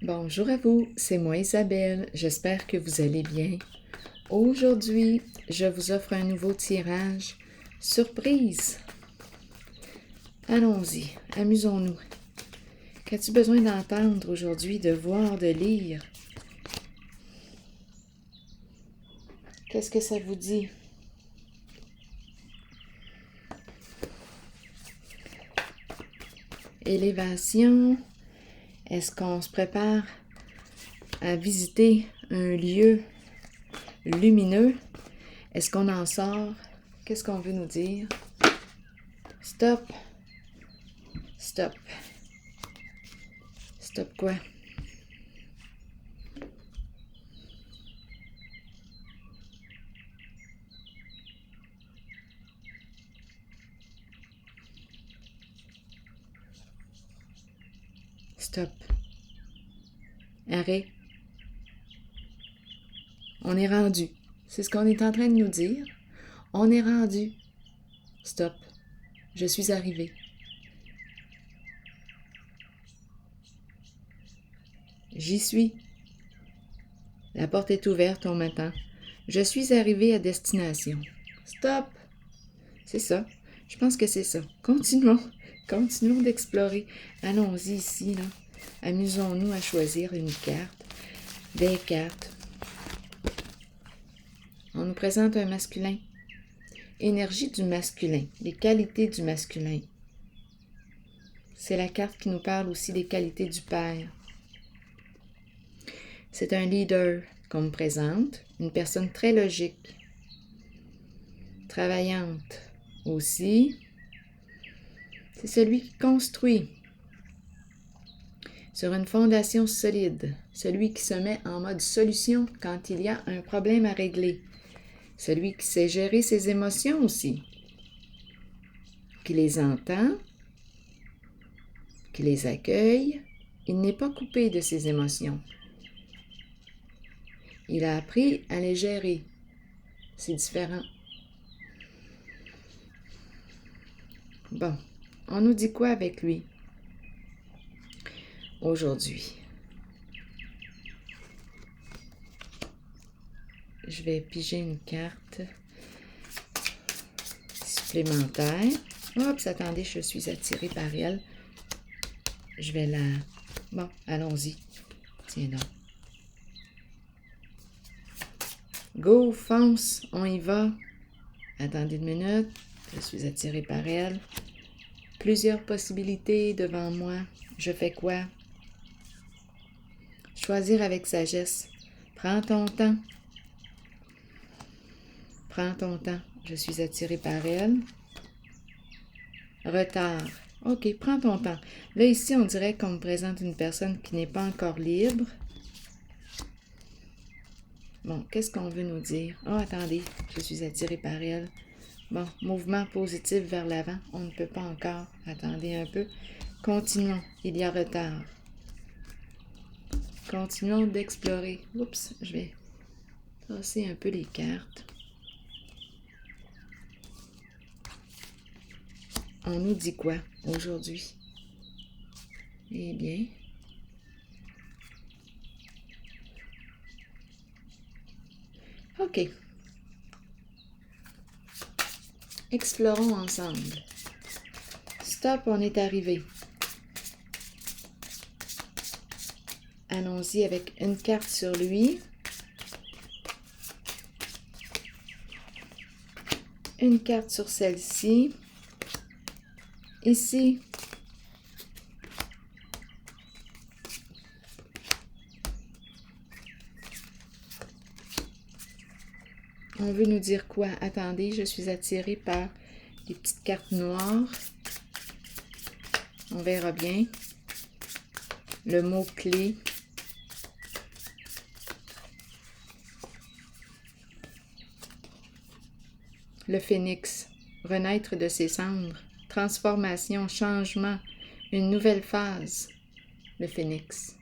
Bonjour à vous, c'est moi Isabelle, j'espère que vous allez bien. Aujourd'hui, je vous offre un nouveau tirage. Surprise! Allons-y, amusons-nous. Qu'as-tu besoin d'entendre aujourd'hui, de voir, de lire? Qu'est-ce que ça vous dit? Élévation. Est-ce qu'on se prépare à visiter un lieu lumineux? Est-ce qu'on en sort? Qu'est-ce qu'on veut nous dire? Stop. Stop. Stop quoi? Stop. Arrêt. On est rendu. C'est ce qu'on est en train de nous dire. On est rendu. Stop. Je suis arrivé. J'y suis. La porte est ouverte, on m'attend. Je suis arrivé à destination. Stop. C'est ça. Je pense que c'est ça. Continuons. Continuons d'explorer. Allons-y ici, là. Amusons-nous à choisir une carte. Des cartes. On nous présente un masculin. Énergie du masculin. Les qualités du masculin. C'est la carte qui nous parle aussi des qualités du père. C'est un leader qu'on me présente. Une personne très logique. Travaillante aussi. C'est celui qui construit sur une fondation solide, celui qui se met en mode solution quand il y a un problème à régler, celui qui sait gérer ses émotions aussi, qui les entend, qui les accueille. Il n'est pas coupé de ses émotions. Il a appris à les gérer. C'est différent. Bon, on nous dit quoi avec lui aujourd'hui? Je vais piger une carte supplémentaire. Oups, attendez, je suis attirée par elle. Je vais la... Bon, allons-y. Tiens donc. Go, fonce, on y va. Attendez une minute. Je suis attirée par elle. Plusieurs possibilités devant moi. Je fais quoi? Choisir avec sagesse. Prends ton temps. Prends ton temps. Je suis attirée par elle. Retard. OK, prends ton temps. Là, ici, on dirait qu'on me présente une personne qui n'est pas encore libre. Bon, qu'est-ce qu'on veut nous dire? Oh, attendez, je suis attirée par elle. Bon, mouvement positif vers l'avant. On ne peut pas encore. Attendez un peu. Continuons. Il y a retard. Continuons d'explorer. Oups, je vais tasser un peu les cartes. On nous dit quoi aujourd'hui? Eh bien, OK. Explorons ensemble. Stop, on est arrivé. Allons-y avec une carte sur lui. Une carte sur celle-ci. Ici. On veut nous dire quoi? Attendez, je suis attirée par les petites cartes noires. On verra bien. Le mot-clé. Le phénix. Renaître de ses cendres. Transformation, changement. Une nouvelle phase. Le phénix.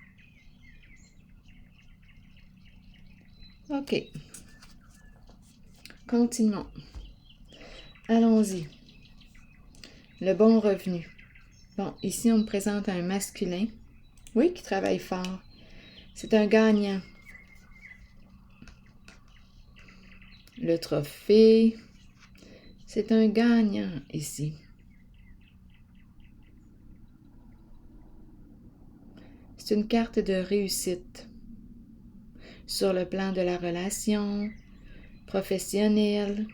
OK. Continuons. Allons-y. Le bon revenu. Bon, ici, on me présente un masculin. Oui, qui travaille fort. C'est un gagnant. Le trophée, c'est un gagnant ici. C'est une carte de réussite sur le plan de la relation professionnelle.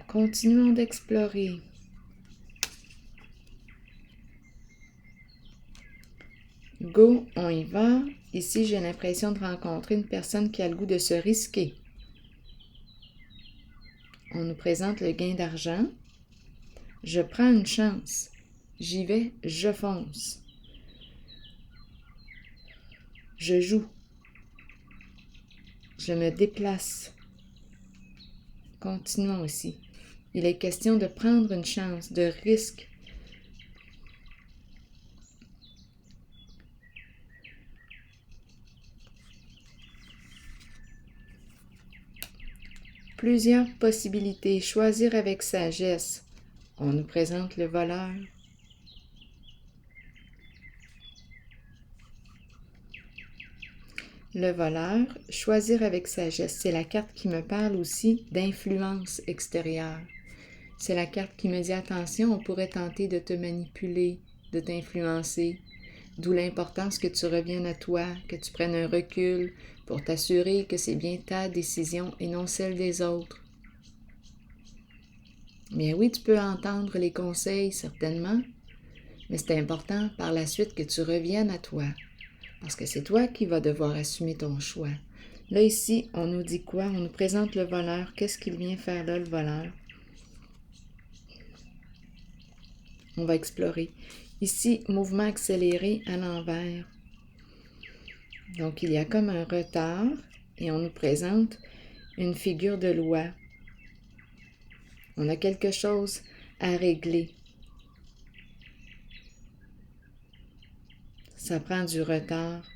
Continuons d'explorer. Go, on y va. Ici, j'ai l'impression de rencontrer une personne qui a le goût de se risquer. On nous présente le gain d'argent. Je prends une chance. J'y vais, je fonce. Je joue. Je me déplace. Continuons aussi. Il est question de prendre une chance, de risque. Plusieurs possibilités. Choisir avec sagesse. On nous présente le voleur. Le voleur, choisir avec sagesse, c'est la carte qui me parle aussi d'influence extérieure. C'est la carte qui me dit attention, on pourrait tenter de te manipuler, de t'influencer. D'où l'importance que tu reviennes à toi, que tu prennes un recul pour t'assurer que c'est bien ta décision et non celle des autres. Bien oui, tu peux entendre les conseils, certainement, mais c'est important par la suite que tu reviennes à toi. Parce que c'est toi qui vas devoir assumer ton choix. Là, ici, on nous dit quoi? On nous présente le voleur. Qu'est-ce qu'il vient faire là, le voleur? On va explorer. Ici, mouvement accéléré à l'envers. Donc, il y a comme un retard et on nous présente une figure de loi. On a quelque chose à régler. Ça prend du retard.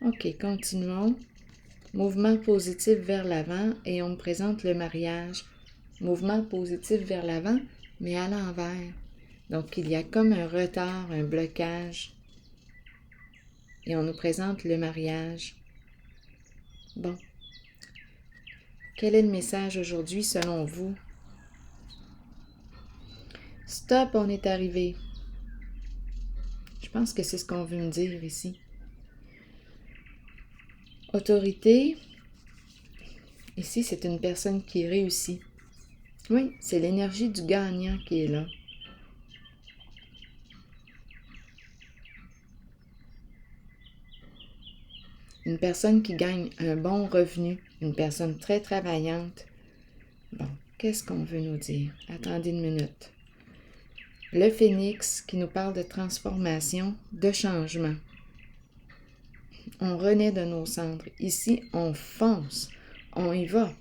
OK, continuons. Mouvement positif vers l'avant et on me présente le mariage. Mouvement positif vers l'avant, mais à l'envers. Donc, il y a comme un retard, un blocage. Et on nous présente le mariage. Bon. Quel est le message aujourd'hui selon vous? Stop, on est arrivé. Je pense que c'est ce qu'on veut me dire ici. Autorité. Ici, c'est une personne qui réussit. Oui, c'est l'énergie du gagnant qui est là. Une personne qui gagne un bon revenu, une personne très travaillante. Bon, qu'est-ce qu'on veut nous dire? Attendez une minute. Le phénix qui nous parle de transformation, de changement. On renaît de nos cendres. Ici, on fonce. On y va.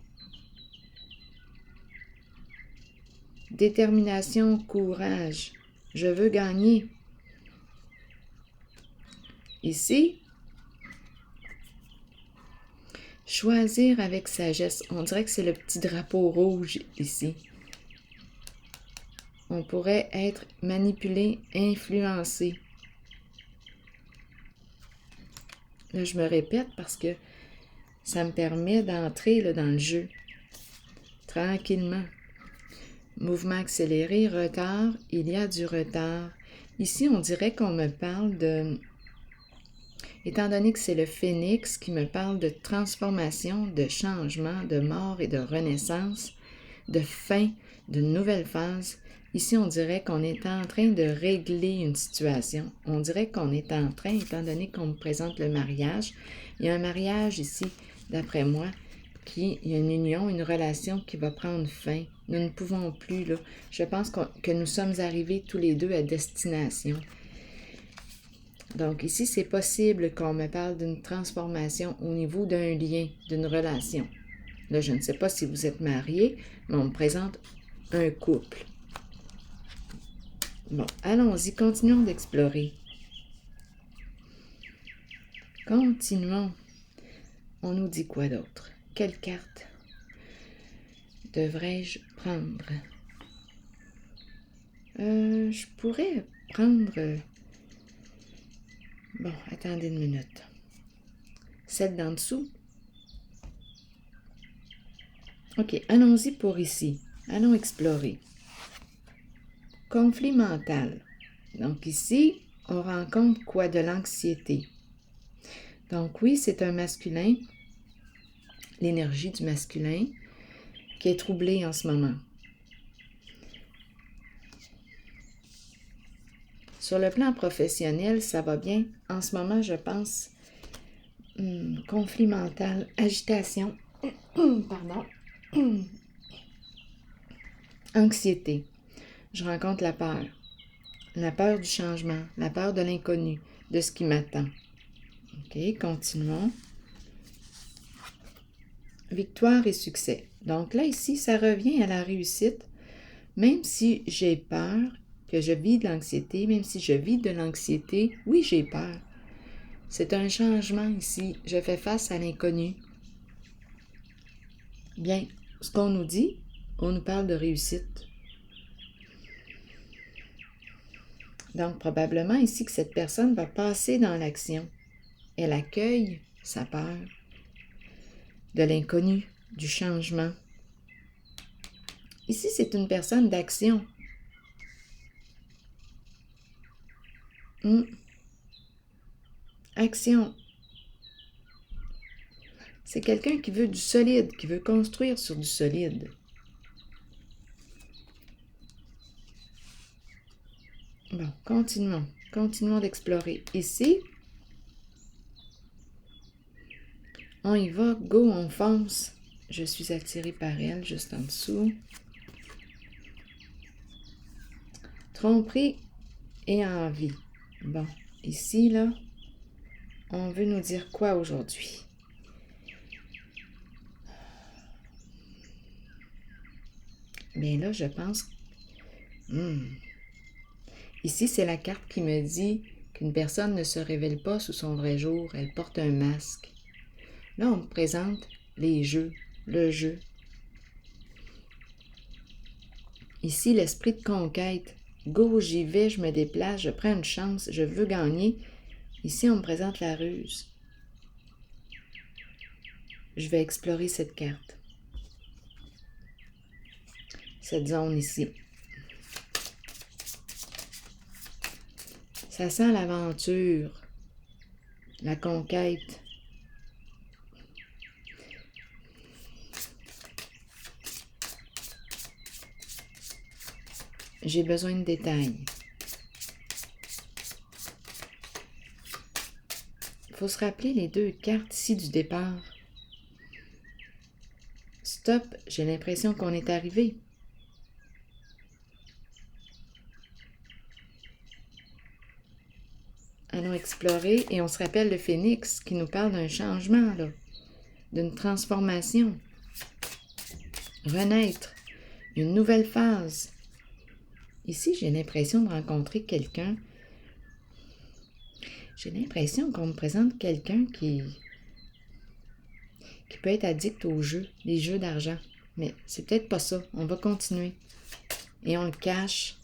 Détermination, courage. Je veux gagner. Ici, choisir avec sagesse. On dirait que c'est le petit drapeau rouge ici. On pourrait être manipulé, influencé. Là, je me répète parce que ça me permet d'entrer là, dans le jeu. Tranquillement. Mouvement accéléré, retard, il y a du retard. Ici, on dirait qu'on me parle de... Étant donné que c'est le phénix qui me parle de transformation, de changement, de mort et de renaissance, de fin, de nouvelle phase, ici, on dirait qu'on est en train de régler une situation. On dirait qu'on est en train, étant donné qu'on me présente le mariage, il y a un mariage ici, d'après moi, il y a une union, une relation qui va prendre fin. Nous ne pouvons plus, là. Je pense que nous sommes arrivés tous les deux à destination. Donc ici, c'est possible qu'on me parle d'une transformation au niveau d'un lien, d'une relation. Là, je ne sais pas si vous êtes mariés, mais on me présente un couple. Bon, allons-y, continuons d'explorer. Continuons. On nous dit quoi d'autre? Quelle carte devrais-je prendre? Je pourrais prendre... Bon, attendez une minute. Celle d'en dessous. OK, allons-y pour ici. Allons explorer. Conflit mental. Donc ici, on rencontre quoi? De l'anxiété. Donc oui, c'est un masculin, l'énergie du masculin, qui est troublée en ce moment. Sur le plan professionnel, ça va bien. En ce moment, je pense, conflit mental, agitation, pardon, anxiété. Je rencontre la peur du changement, la peur de l'inconnu, de ce qui m'attend. OK, continuons. Victoire et succès. Donc là, ici, ça revient à la réussite. Même si j'ai peur, que je vis de l'anxiété, même si je vis de l'anxiété, oui, j'ai peur. C'est un changement ici. Je fais face à l'inconnu. Bien, ce qu'on nous dit, on nous parle de réussite. Donc, probablement ici que cette personne va passer dans l'action. Elle accueille sa peur de l'inconnu, du changement. Ici, c'est une personne d'action. Action. C'est quelqu'un qui veut du solide, qui veut construire sur du solide. Bon, continuons. Continuons d'explorer. Ici, on y va, go, on fonce. Je suis attirée par elle, juste en dessous. Tromperie et envie. Bon, ici, là, on veut nous dire quoi aujourd'hui? Bien là, je pense... Ici, c'est la carte qui me dit qu'une personne ne se révèle pas sous son vrai jour, elle porte un masque. Là, on me présente les jeux, le jeu. Ici, l'esprit de conquête. Go, j'y vais, je me déplace, je prends une chance, je veux gagner. Ici, on me présente la ruse. Je vais explorer cette carte. Cette zone ici. Ça sent l'aventure, la conquête. J'ai besoin de détails. Il faut se rappeler les deux cartes ici du départ. Stop, j'ai l'impression qu'on est arrivé. Allons explorer et on se rappelle le phénix qui nous parle d'un changement, là, d'une transformation. Renaître, une nouvelle phase. Ici, j'ai l'impression de rencontrer quelqu'un. J'ai l'impression qu'on me présente quelqu'un qui peut être addict aux jeux, les jeux d'argent. Mais c'est peut-être pas ça. On va continuer. Et on le cache.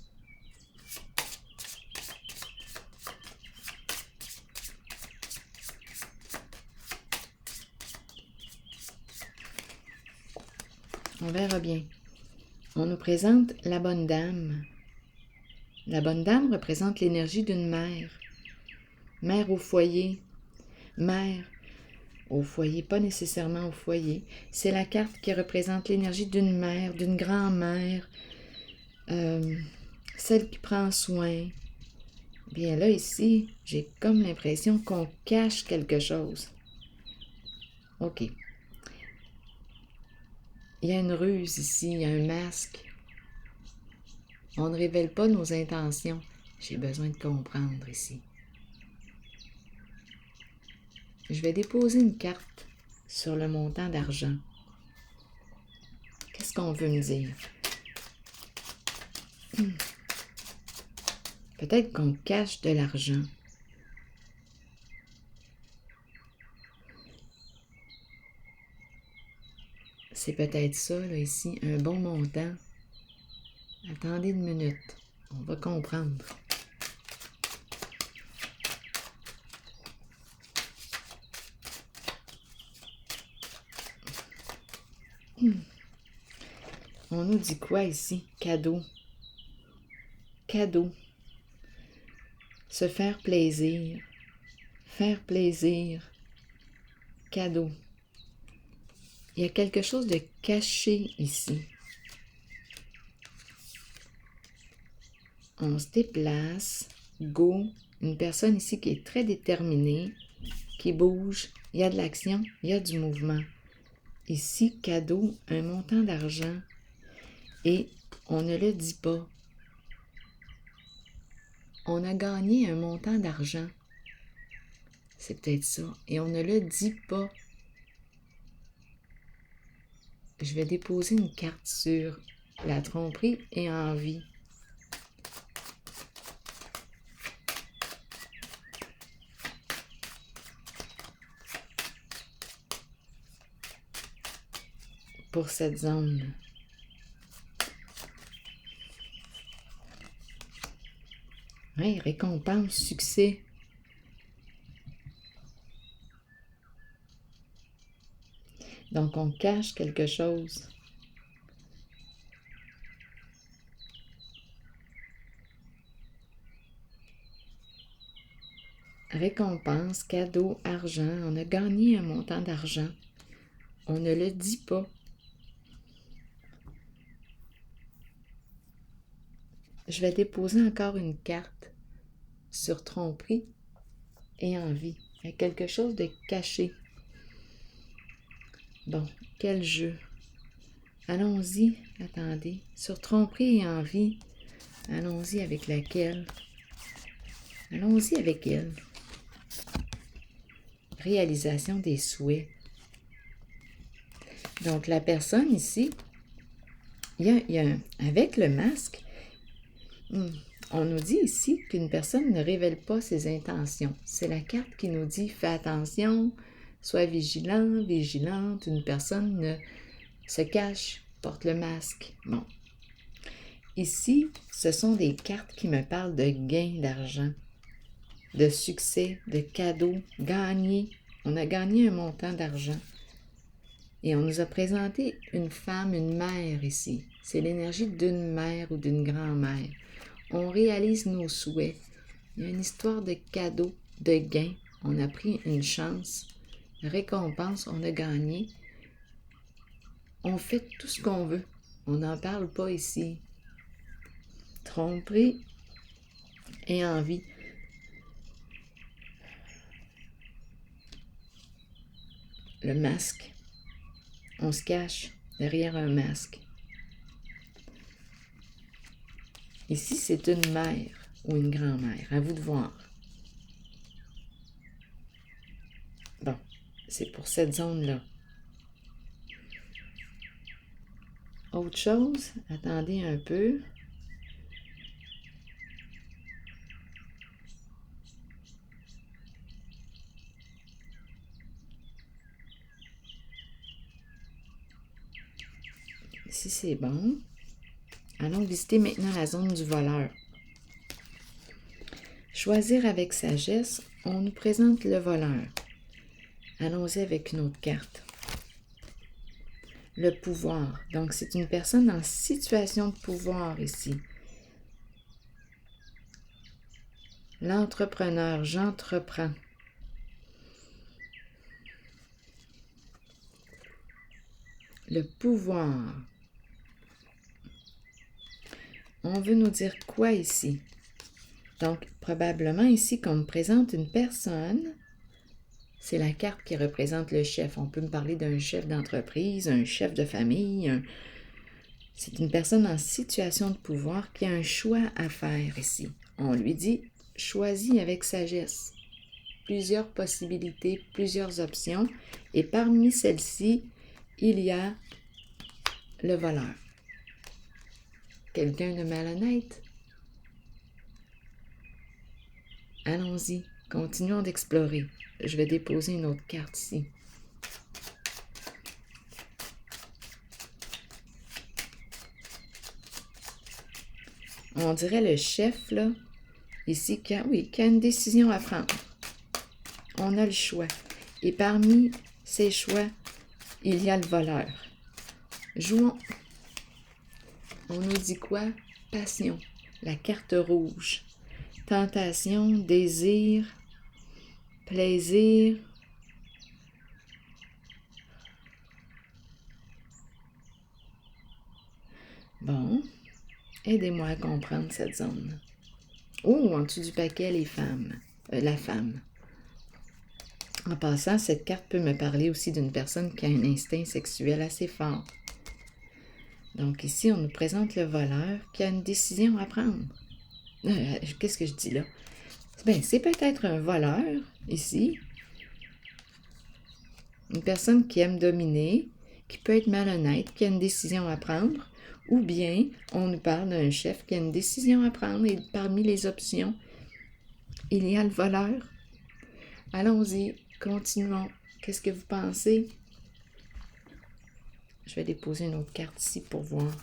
On verra bien. On nous présente la bonne dame. La bonne dame représente l'énergie d'une mère. Mère au foyer. Mère au foyer, pas nécessairement au foyer. C'est la carte qui représente l'énergie d'une mère, d'une grand-mère, celle qui prend soin. Bien là, ici, j'ai comme l'impression qu'on cache quelque chose. OK. Il y a une ruse ici, il y a un masque. On ne révèle pas nos intentions. J'ai besoin de comprendre ici. Je vais déposer une carte sur le montant d'argent. Qu'est-ce qu'on veut me dire? Peut-être qu'on cache de l'argent. C'est peut-être ça, là, ici, un bon montant. Attendez une minute. On va comprendre. On nous dit quoi ici? Cadeau. Cadeau. Se faire plaisir. Faire plaisir. Cadeau. Il y a quelque chose de caché ici. On se déplace. Go. Une personne ici qui est très déterminée, qui bouge. Il y a de l'action, il y a du mouvement. Ici, cadeau, un montant d'argent. Et on ne le dit pas. On a gagné un montant d'argent. C'est peut-être ça. Et on ne le dit pas. Je vais déposer une carte sur la tromperie et envie. Pour cette zone. Oui, récompense, succès. Donc, on cache quelque chose. Récompense, cadeau, argent. On a gagné un montant d'argent. On ne le dit pas. Je vais déposer encore une carte sur tromperie et envie. Il y a quelque chose de caché. Bon, quel jeu? Allons-y, attendez. Sur tromperie et envie, allons-y avec laquelle? Allons-y avec elle. Réalisation des souhaits. Donc, la personne ici, avec le masque, on nous dit ici qu'une personne ne révèle pas ses intentions. C'est la carte qui nous dit « Fais attention, sois vigilant, vigilante ». Une personne ne se cache, porte le masque. Bon. Ici, ce sont des cartes qui me parlent de gain d'argent, de succès, de cadeaux, gagner. On a gagné un montant d'argent. Et on nous a présenté une femme, une mère ici. C'est l'énergie d'une mère ou d'une grand-mère. On réalise nos souhaits. Il y a une histoire de cadeau, de gain. On a pris une chance, récompense, on a gagné. On fait tout ce qu'on veut. On n'en parle pas ici. Tromperie et envie. Le masque. On se cache derrière un masque. Ici, c'est une mère ou une grand-mère. À vous de voir. Bon, c'est pour cette zone-là. Autre chose, attendez un peu. Si c'est bon, allons visiter maintenant la zone du voleur. Choisir avec sagesse, on nous présente le voleur. Allons-y avec une autre carte. Le pouvoir. Donc, c'est une personne en situation de pouvoir ici. L'entrepreneur, j'entreprends. Le pouvoir. On veut nous dire quoi ici? Donc, probablement ici qu'on me présente une personne. C'est la carte qui représente le chef. On peut me parler d'un chef d'entreprise, un chef de famille. C'est une personne en situation de pouvoir qui a un choix à faire ici. On lui dit, choisis avec sagesse. Plusieurs possibilités, plusieurs options. Et parmi celles-ci, il y a le voleur. Quelqu'un de malhonnête? Allons-y, continuons d'explorer. Je vais déposer une autre carte ici. On dirait le chef, là, ici, qui a une décision à prendre. On a le choix. Et parmi ces choix, il y a le voleur. Jouons. On nous dit quoi? Passion. La carte rouge. Tentation, désir, plaisir. Bon, aidez-moi à comprendre cette zone. Oh, en dessous du paquet, les femmes. La femme. En passant, cette carte peut me parler aussi d'une personne qui a un instinct sexuel assez fort. Donc ici, on nous présente le voleur qui a une décision à prendre. Qu'est-ce que je dis là? Bien, c'est peut-être un voleur, ici. Une personne qui aime dominer, qui peut être malhonnête, qui a une décision à prendre. Ou bien, on nous parle d'un chef qui a une décision à prendre et parmi les options, il y a le voleur. Allons-y, continuons. Qu'est-ce que vous pensez? Je vais déposer une autre carte ici pour voir.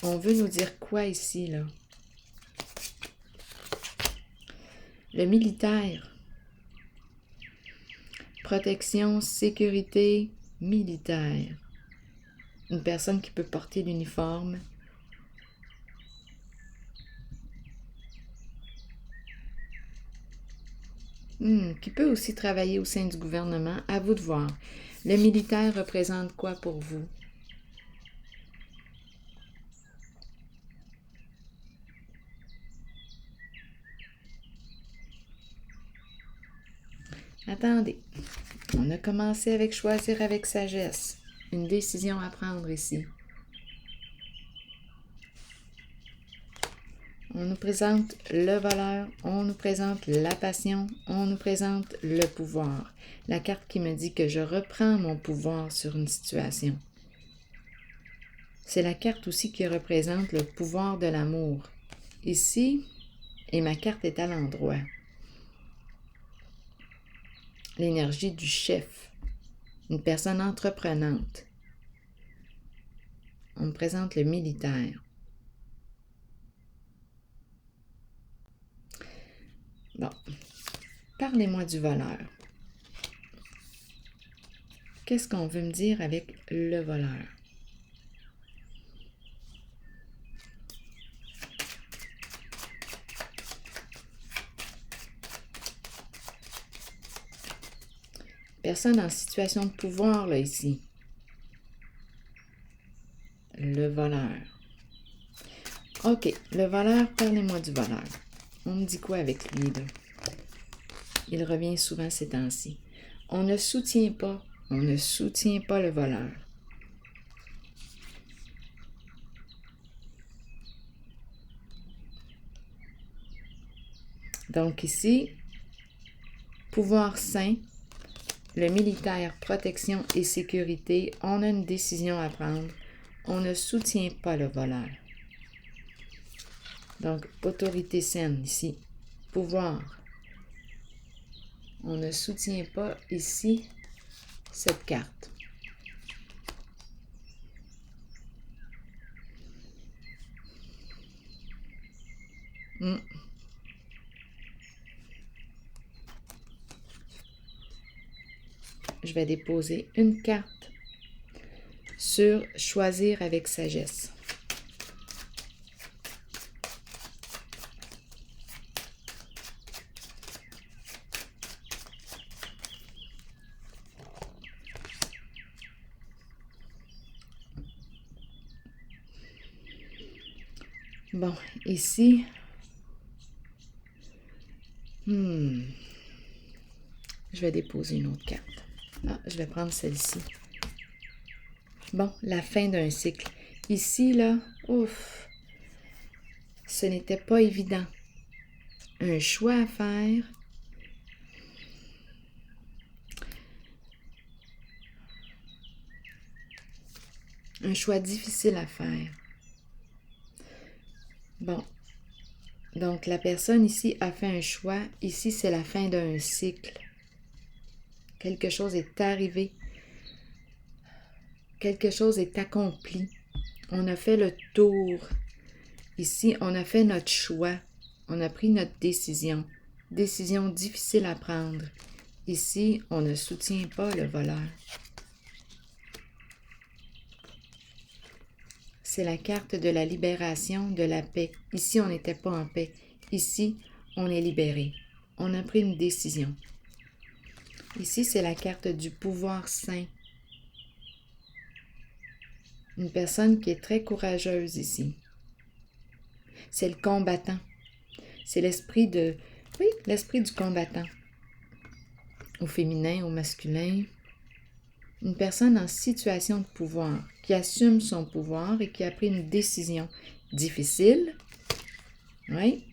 On veut nous dire quoi ici, là? Le militaire. Protection, sécurité, militaire. Une personne qui peut porter l'uniforme. Qui peut aussi travailler au sein du gouvernement. À vous de voir. Le militaire représente quoi pour vous? Attendez, on a commencé avec choisir avec sagesse. Une décision à prendre ici. On nous présente le voleur, on nous présente la passion, on nous présente le pouvoir. La carte qui me dit que je reprends mon pouvoir sur une situation. C'est la carte aussi qui représente le pouvoir de l'amour. Ici, et ma carte est à l'endroit. L'énergie du chef, une personne entreprenante. On me présente le militaire. Bon, parlez-moi du voleur. Qu'est-ce qu'on veut me dire avec le voleur? Personne en situation de pouvoir, là, ici. Le voleur. OK, le voleur, parlez-moi du voleur. On me dit quoi avec lui, là? Il revient souvent ces temps-ci. On ne soutient pas le voleur. Donc ici, pouvoir sain, le militaire, protection et sécurité, on a une décision à prendre. On ne soutient pas le voleur. Donc, autorité saine ici, pouvoir. On ne soutient pas ici cette carte. Je vais déposer une carte sur choisir avec sagesse. Bon, ici, je vais déposer une autre carte. Ah, je vais prendre celle-ci. Bon, la fin d'un cycle. Ici, là, ouf, ce n'était pas évident. Un choix à faire. Un choix difficile à faire. Bon, donc la personne ici a fait un choix. Ici, c'est la fin d'un cycle. Quelque chose est arrivé. quelque chose est accompli. On a fait le tour. Ici, on a fait notre choix. On a pris notre décision. Décision difficile à prendre. Ici, on ne soutient pas le voleur. C'est la carte de la libération, de la paix. Ici, on n'était pas en paix. Ici, on est libéré. On a pris une décision. Ici, c'est la carte du pouvoir saint. Une personne qui est très courageuse ici. C'est le combattant. C'est l'esprit du combattant. Au féminin, au masculin. Une personne en situation de pouvoir, qui assume son pouvoir et qui a pris une décision difficile. Oui.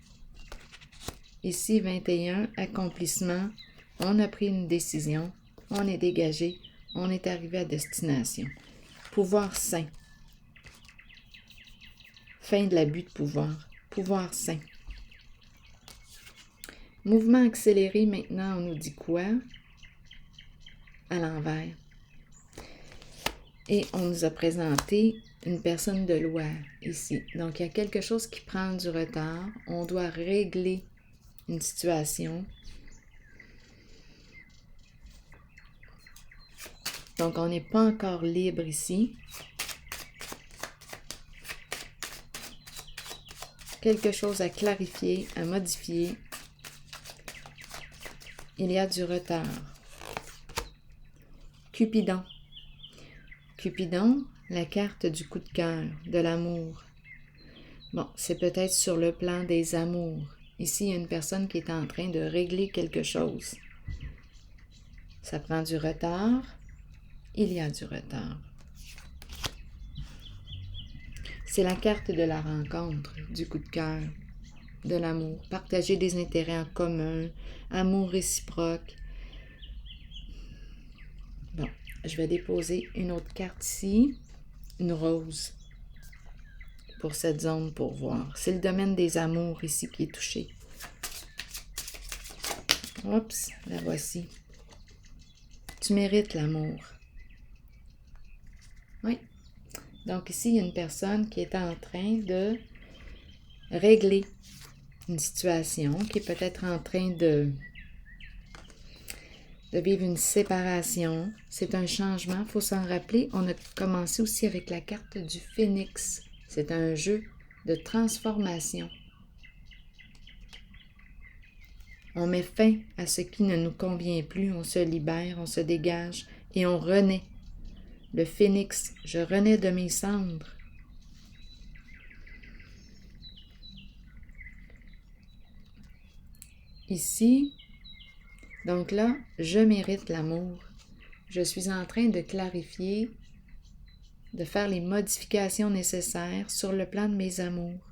Ici, 21, accomplissement. On a pris une décision. On est dégagé. On est arrivé à destination. Pouvoir sain. Fin de l'abus de pouvoir. Pouvoir sain. Mouvement accéléré, maintenant, on nous dit quoi? À l'envers. Et on nous a présenté une personne de loi ici. Donc, il y a quelque chose qui prend du retard. On doit régler une situation. Donc, on n'est pas encore libre ici. Quelque chose à clarifier, à modifier. Il y a du retard. Cupidon. Cupidon, la carte du coup de cœur, de l'amour. Bon, c'est peut-être sur le plan des amours. Ici, il y a une personne qui est en train de régler quelque chose. Ça prend du retard. Il y a du retard. C'est la carte de la rencontre, du coup de cœur, de l'amour. Partager des intérêts en commun, amour réciproque. Bon, je vais déposer une autre carte ici, une rose, pour cette zone pour voir. C'est le domaine des amours ici qui est touché. Oups, la voici. Tu mérites l'amour. Oui. Donc ici, il y a une personne qui est en train de régler une situation, qui est peut-être en train de vivre une séparation. C'est un changement, il faut s'en rappeler. On a commencé aussi avec la carte du phénix. C'est un jeu de transformation. On met fin à ce qui ne nous convient plus, on se libère, on se dégage et on renaît. Le phénix, je renais de mes cendres. Ici, donc là, je mérite l'amour. Je suis en train de clarifier, de faire les modifications nécessaires sur le plan de mes amours.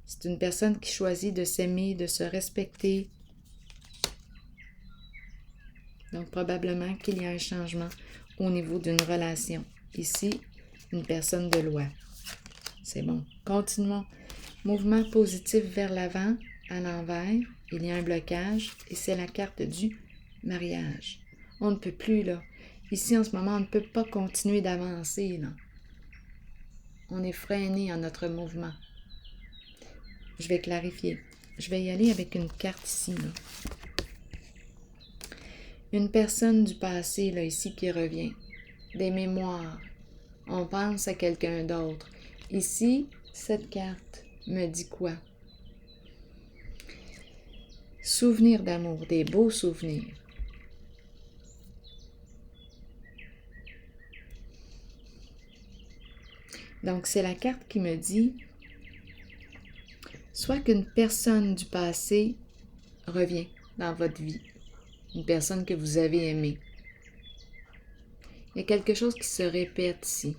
C'est une personne qui choisit de s'aimer, de se respecter. Donc, probablement qu'il y a un changement au niveau d'une relation. Ici, une personne de loi. C'est bon. Continuons. Mouvement positif vers l'avant, à l'envers. Il y a un blocage et c'est la carte du mariage. On ne peut plus, là. Ici, en ce moment, on ne peut pas continuer d'avancer, là. On est freiné en notre mouvement. Je vais clarifier. Je vais y aller avec une carte ici, là. Une personne du passé, là, ici, qui revient. Des mémoires. On pense à quelqu'un d'autre. Ici, cette carte me dit quoi? Souvenirs d'amour, des beaux souvenirs. Donc, c'est la carte qui me dit soit qu'une personne du passé revient dans votre vie, une personne que vous avez aimée. Il y a quelque chose qui se répète ici.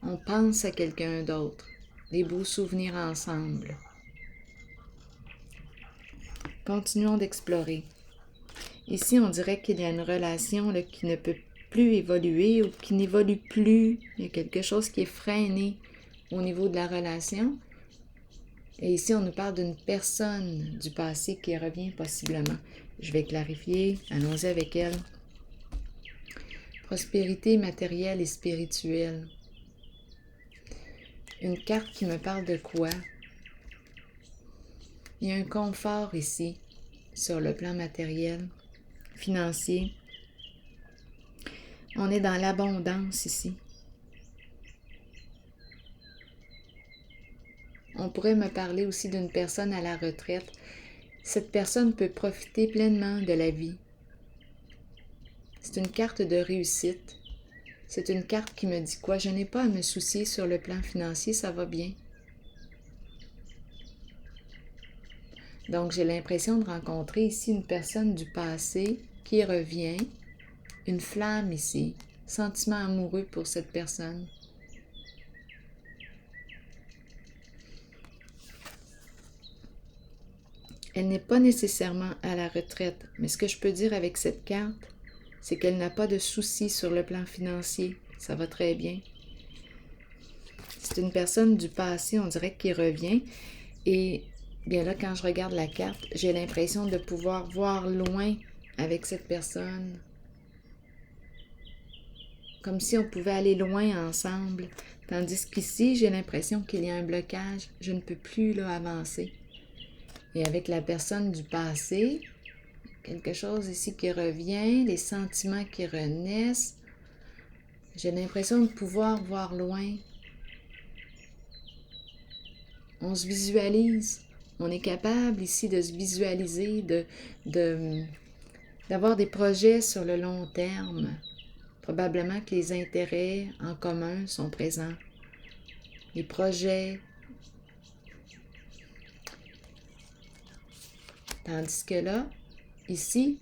On pense à quelqu'un d'autre, des beaux souvenirs ensemble. Continuons d'explorer. Ici, on dirait qu'il y a une relation là, qui ne peut plus évoluer ou qui n'évolue plus. Il y a quelque chose qui est freiné au niveau de la relation. Et ici, on nous parle d'une personne du passé qui revient possiblement. Je vais clarifier. Allons-y avec elle. prospérité matérielle et spirituelle. Une carte qui me parle de quoi? Il y a un confort ici, sur le plan matériel, financier. On est dans l'abondance ici. On pourrait me parler aussi d'une personne à la retraite. Cette personne peut profiter pleinement de la vie. C'est une carte de réussite. C'est une carte qui me dit quoi? Je n'ai pas à me soucier sur le plan financier, ça va bien. Donc, j'ai l'impression de rencontrer ici une personne du passé qui revient, une flamme ici, sentiment amoureux pour cette personne. Elle n'est pas nécessairement à la retraite, mais ce que je peux dire avec cette carte, c'est qu'elle n'a pas de soucis sur le plan financier. Ça va très bien. C'est une personne du passé, on dirait, qui revient. Et bien là, quand je regarde la carte, j'ai l'impression de pouvoir voir loin avec cette personne. Comme si on pouvait aller loin ensemble. Tandis qu'ici, j'ai l'impression qu'il y a un blocage. Je ne peux plus là avancer. Et avec la personne du passé, quelque chose ici qui revient, les sentiments qui renaissent. J'ai l'impression de pouvoir voir loin. On se visualise. On est capable ici de se visualiser, d'avoir des projets sur le long terme. Probablement que les intérêts en commun sont présents. Les projets. Tandis que là, ici,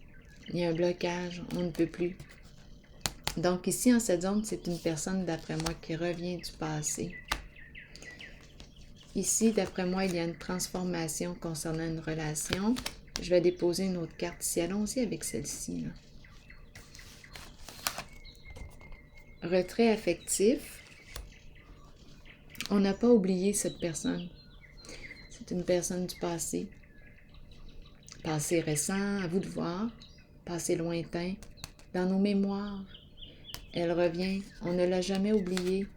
il y a un blocage. On ne peut plus. Donc ici, en cette zone, c'est une personne, d'après moi, qui revient du passé. Ici, d'après moi, il y a une transformation concernant une relation. Je vais déposer une autre carte ici. Allons-y avec celle-ci. Retrait affectif. On n'a pas oublié cette personne. C'est une personne du passé. Passé récent, à vous de voir. Passé lointain. Dans nos mémoires. Elle revient. On ne l'a jamais oubliée.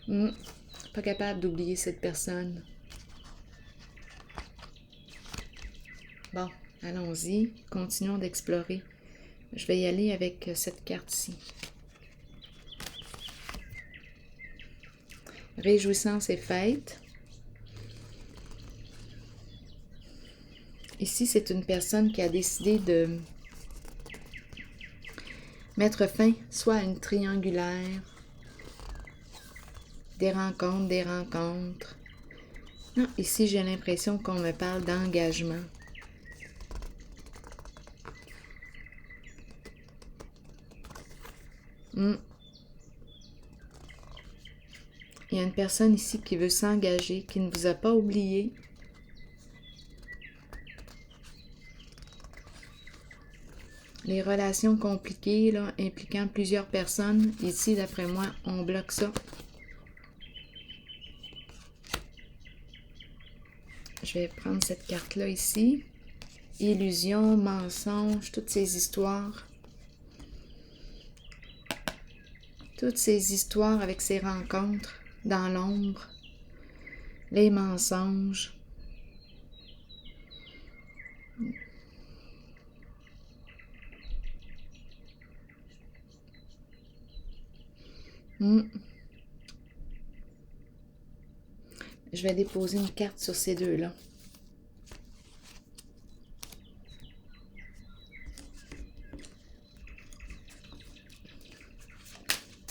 Pas capable d'oublier cette personne. Bon, allons-y. Continuons d'explorer. Je vais y aller avec cette carte-ci. Réjouissance et fête. Ici, c'est une personne qui a décidé de mettre fin soit à une triangulaire, des rencontres. Non, ici, j'ai l'impression qu'on me parle d'engagement. Il y a une personne ici qui veut s'engager, qui ne vous a pas oublié. Les relations compliquées, là, impliquant plusieurs personnes, ici, d'après moi, on bloque ça. Je vais prendre cette carte-là ici. Illusion, mensonge, toutes ces histoires. Toutes ces histoires avec ces rencontres dans l'ombre. Les mensonges. Je vais déposer une carte sur ces deux-là.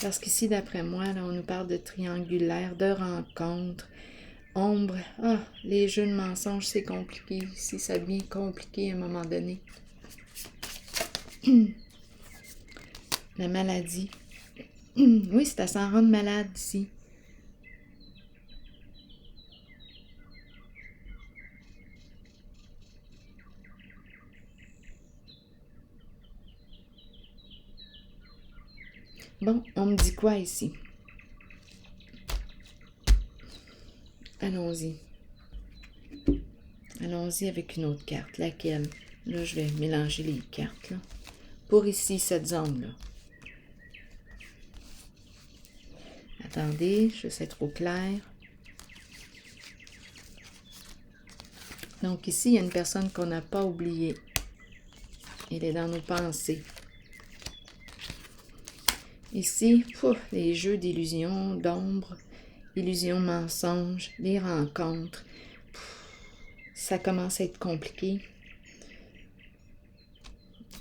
Parce qu'ici, d'après moi, là, on nous parle de triangulaire, de rencontres, ombre. Ah, les jeux de mensonges, c'est compliqué. Ici, ça devient compliqué à un moment donné. La maladie. Oui, c'est à s'en rendre malade ici. Bon, on me dit quoi ici? Allons-y. Allons-y avec une autre carte. Laquelle? Là, je vais mélanger les cartes. Là. pour ici, cette zone-là. Attendez, je sais trop clair. Donc ici, il y a une personne qu'on n'a pas oubliée. Elle est dans nos pensées. Ici, les jeux d'illusions, d'ombre, illusions, mensonges, les rencontres. Ça commence à être compliqué.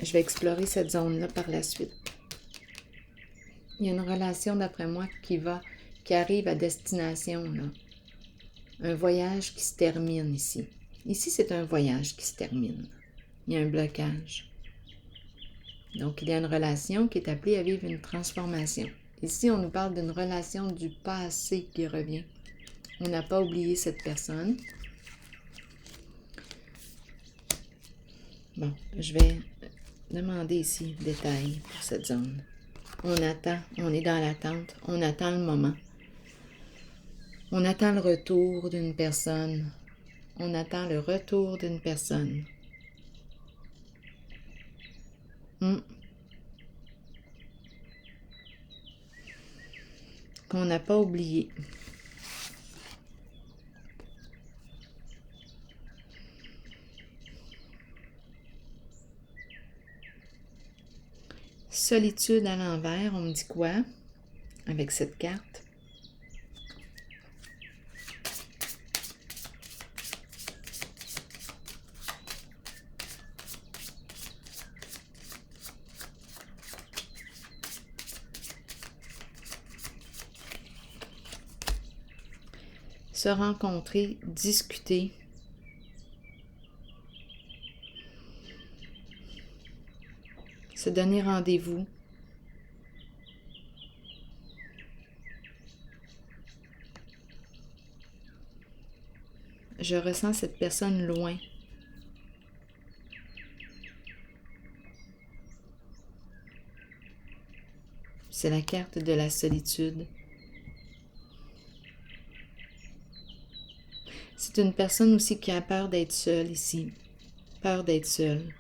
Je vais explorer cette zone-là par la suite. Il y a une relation, d'après moi, qui arrive à destination, là. Un voyage qui se termine ici. Ici, c'est un voyage qui se termine. Il y a un blocage. Donc, il y a une relation qui est appelée à vivre une transformation. Ici, on nous parle d'une relation du passé qui revient. On n'a pas oublié cette personne. Bon, je vais demander ici détail pour cette zone. On attend, on est dans l'attente, on attend le moment. On attend le retour d'une personne. On attend le retour d'une personne. Qu'on n'a pas oublié. Solitude à l'envers, on me dit quoi avec cette carte? Se rencontrer, discuter. Se donner rendez-vous. Je ressens cette personne loin. C'est la carte de la solitude. C'est une personne aussi qui a peur d'être seule ici. Peur d'être seule.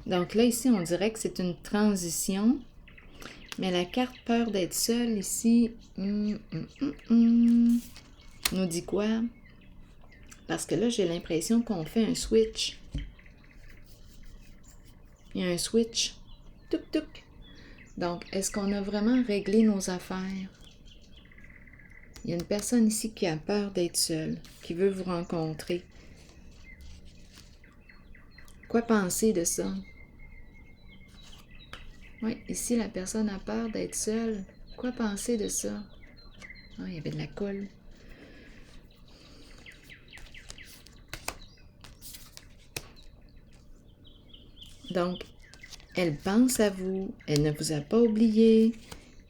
Donc là, ici, on dirait que c'est une transition. Mais la carte peur d'être seule ici, nous dit quoi? Parce que là, j'ai l'impression qu'on fait un switch. Il y a un switch. Touc, touc. Donc, est-ce qu'on a vraiment réglé nos affaires? Il y a une personne ici qui a peur d'être seule, qui veut vous rencontrer. Quoi penser de ça? Oui, ici, la personne a peur d'être seule. Quoi penser de ça? Ah, il y avait de la colle. Donc, elle pense à vous. Elle ne vous a pas oublié.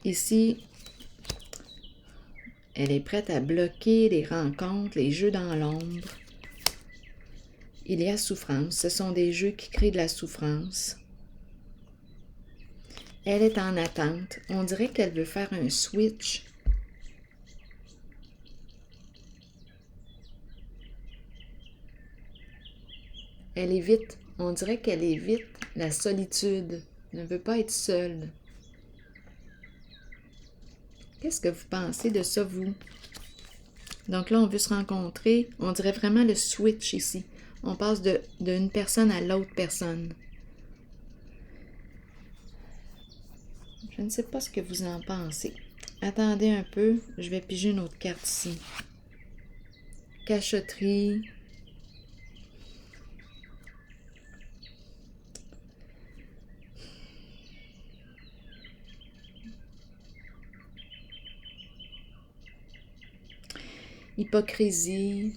Ici, elle est prête à bloquer les rencontres, les jeux dans l'ombre. Il y a souffrance. Ce sont des jeux qui créent de la souffrance. Elle est en attente. On dirait qu'elle veut faire un switch. Elle évite, on dirait qu'elle évite la solitude. Elle ne veut pas être seule. Qu'est-ce que vous pensez de ça, vous? Donc là, on veut se rencontrer. On dirait vraiment le switch ici. On passe d'une personne à l'autre personne. Je ne sais pas ce que vous en pensez. Attendez un peu, je vais piger une autre carte ici. Cachotterie. Hypocrisie.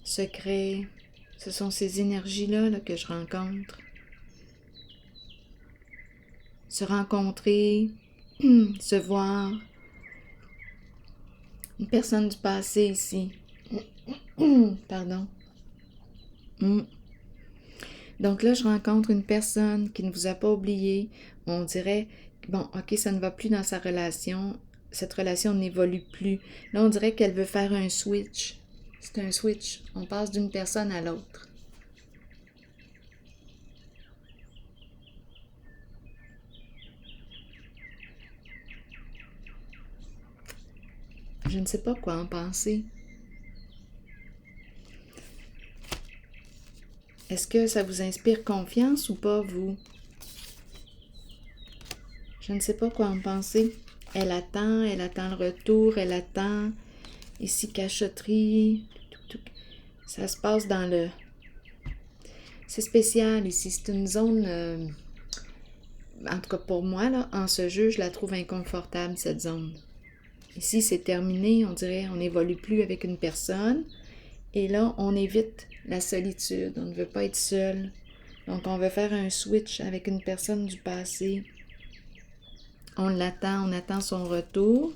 Secret. Ce sont ces énergies-là que je rencontre. Se rencontrer, se voir. Une personne du passé ici. Pardon. Donc là, je rencontre une personne qui ne vous a pas oublié. On dirait, bon, ok, ça ne va plus dans sa relation. cette relation n'évolue plus. Là, on dirait qu'elle veut faire un switch. C'est un switch. On passe d'une personne à l'autre. Je ne sais pas quoi en penser. Est-ce que ça vous inspire confiance ou pas, vous? Je ne sais pas quoi en penser. Elle attend le retour, elle attend. Ici, cachotterie. Ça se passe dans le... C'est spécial ici. C'est une zone... En tout cas, pour moi, là, en ce jeu, je la trouve inconfortable, cette zone. Ici, c'est terminé. On dirait on n'évolue plus avec une personne. Et là, on évite la solitude. On ne veut pas être seul. Donc, on veut faire un switch avec une personne du passé. On l'attend, on attend son retour.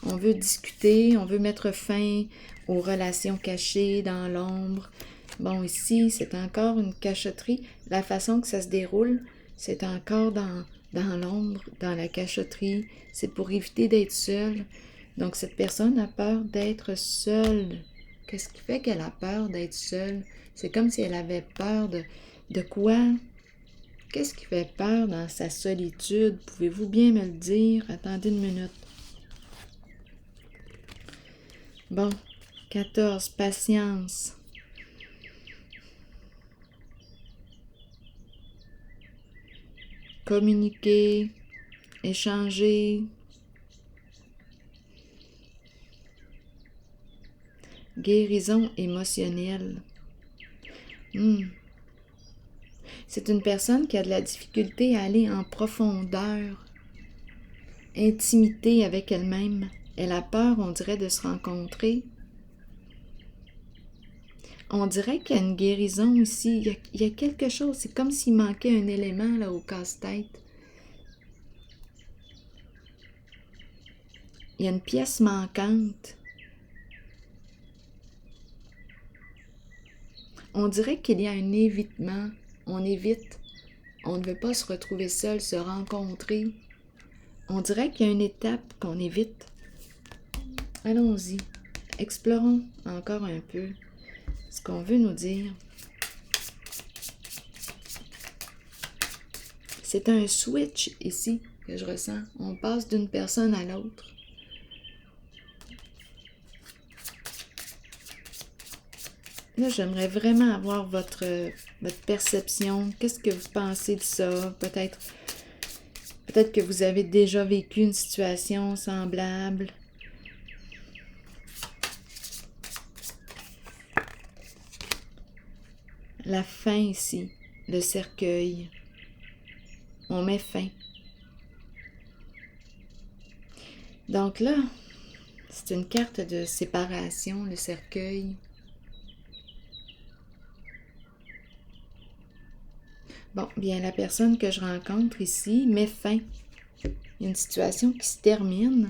On veut discuter, on veut mettre fin aux relations cachées dans l'ombre. Bon, ici, c'est encore une cachotterie. La façon que ça se déroule, c'est encore dans l'ombre, dans la cachotterie. C'est pour éviter d'être seule. Donc, cette personne a peur d'être seule. Qu'est-ce qui fait qu'elle a peur d'être seule? C'est comme si elle avait peur de quoi? Qu'est-ce qui fait peur dans sa solitude? Pouvez-vous bien me le dire? Attendez une minute. Bon, 14, patience. Communiquer, échanger. Guérison émotionnelle. C'est une personne qui a de la difficulté à aller en profondeur. Intimité avec elle-même. Elle a peur, on dirait, de se rencontrer. On dirait qu'il y a une guérison ici. Il y a quelque chose. C'est comme s'il manquait un élément là, au casse-tête. Il y a une pièce manquante. On dirait qu'il y a un évitement. On évite. On ne veut pas se retrouver seul, se rencontrer. On dirait qu'il y a une étape qu'on évite. Allons-y. Explorons encore un peu ce qu'on veut nous dire. C'est un switch ici que je ressens. On passe d'une personne à l'autre. Là, j'aimerais vraiment avoir votre perception. Qu'est-ce que vous pensez de ça? Peut-être que vous avez déjà vécu une situation semblable. La fin ici, le cercueil. On met fin. Donc là, c'est une carte de séparation, le cercueil. Bon, bien, la personne que je rencontre ici met fin. Il y a une situation qui se termine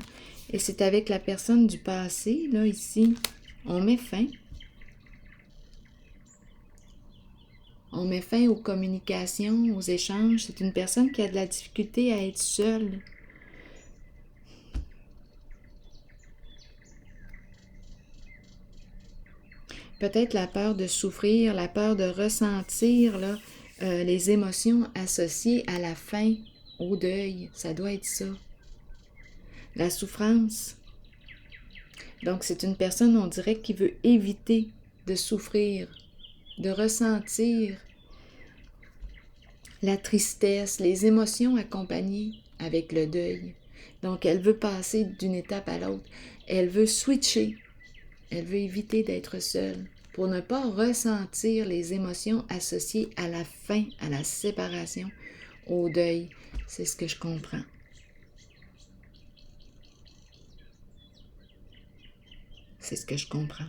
et c'est avec la personne du passé, là, ici. On met fin. On met fin aux communications, aux échanges. C'est une personne qui a de la difficulté à être seule. Peut-être la peur de souffrir, la peur de ressentir là, les émotions associées à la fin, au deuil. Ça doit être ça. La souffrance. Donc, c'est une personne, on dirait, qui veut éviter de souffrir, de ressentir la tristesse, les émotions accompagnées avec le deuil. Donc, elle veut passer d'une étape à l'autre. Elle veut switcher. Elle veut éviter d'être seule pour ne pas ressentir les émotions associées à la fin, à la séparation, au deuil. C'est ce que je comprends. C'est ce que je comprends.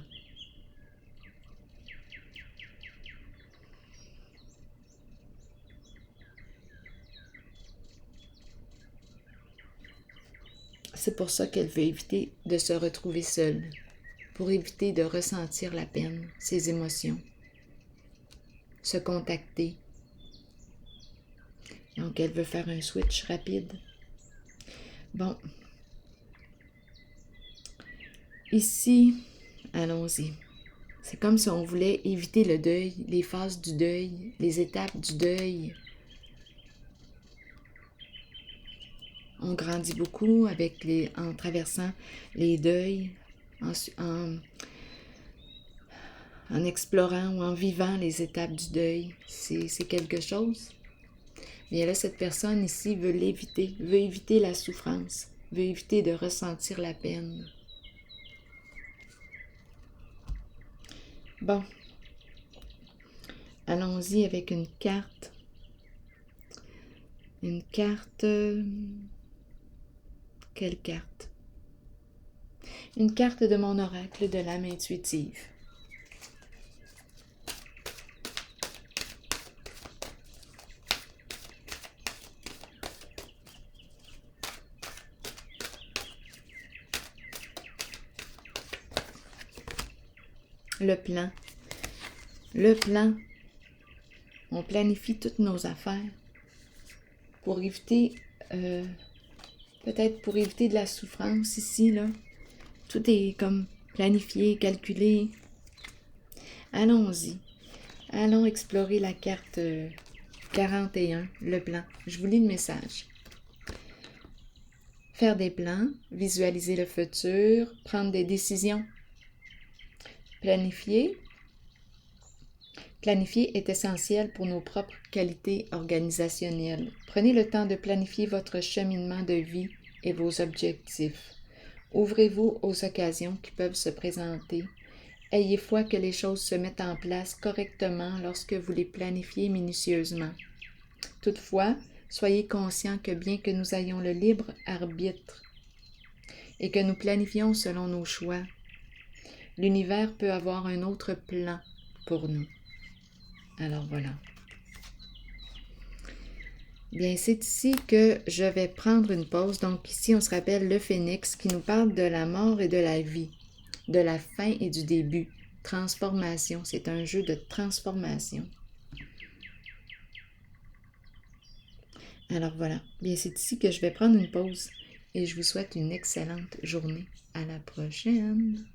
C'est pour ça qu'elle veut éviter de se retrouver seule, pour éviter de ressentir la peine, ses émotions, se contacter. Donc, elle veut faire un switch rapide. Bon, Ici, allons-y. C'est comme si on voulait éviter le deuil, les phases du deuil, les étapes du deuil. On grandit beaucoup en traversant les deuils, en explorant ou en vivant les étapes du deuil. C'est quelque chose. Mais là, cette personne ici veut l'éviter, veut éviter la souffrance, veut éviter de ressentir la peine. Bon, allons-y avec une carte. Une carte... Quelle carte? Une carte de mon oracle de l'âme intuitive. Le plan. Le plan. On planifie toutes nos affaires pour éviter, peut-être pour éviter de la souffrance ici, là. Tout est comme planifié, calculé. Allons-y. Allons explorer la carte 41, le plan. Je vous lis le message. Faire des plans, visualiser le futur, prendre des décisions. Planifier. Planifier est essentiel pour nos propres qualités organisationnelles. Prenez le temps de planifier votre cheminement de vie et vos objectifs. Ouvrez-vous aux occasions qui peuvent se présenter. Ayez foi que les choses se mettent en place correctement lorsque vous les planifiez minutieusement. Toutefois, soyez conscients que bien que nous ayons le libre arbitre et que nous planifions selon nos choix, l'univers peut avoir un autre plan pour nous. Alors voilà. Bien, c'est ici que je vais prendre une pause. Donc ici, on se rappelle le phénix qui nous parle de la mort et de la vie, de la fin et du début. Transformation, c'est un jeu de transformation. Alors voilà. Bien, c'est ici que je vais prendre une pause et je vous souhaite une excellente journée. À la prochaine!